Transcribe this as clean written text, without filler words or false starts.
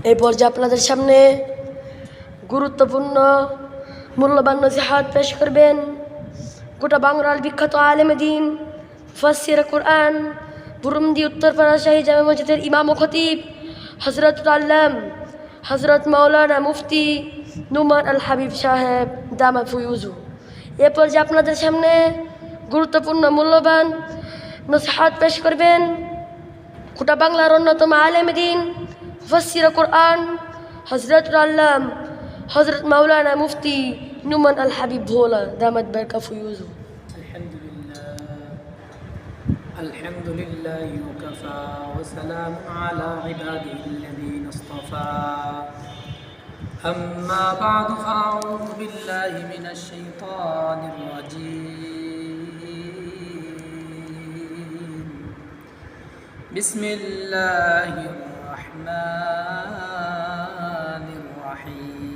এই পর্যায়ে আপনাদের সামনে গুরুত্বপূর্ণ মূল্যবান নসিহত পেশ করবেন গোটা বাংলার বিখ্যাত আলেম দ্বীন, মুফাসসির কুরআন, বুরুন্দি উত্তরপাড়া শাহী জামে মসজিদের ইমাম ও খতিব হযরতুল আল্লাম হযরত মাওলানা মুফতি নুমান আল হাবিব সাহেব দামাত ফুয়ুজু। এ পর্যায়ে আপনাদের সামনে গুরুত্বপূর্ণ মূল্যবান নসিহত পেশ করবেন গোটা বাংলার অন্যতম আলেম দ্বীন, মুফাসসির কুরআন হযরতুল আল্লাম হযরত মাওলানা মুফতি নুমান আল হাবিব ভোলা দামাত বারকা ফুয়ুজু। الحمد لله وكفى وسلام على عباده الذين اصطفى أما بعد فأعوذ بالله من الشيطان الرجيم بسم الله الرحمن الرحيم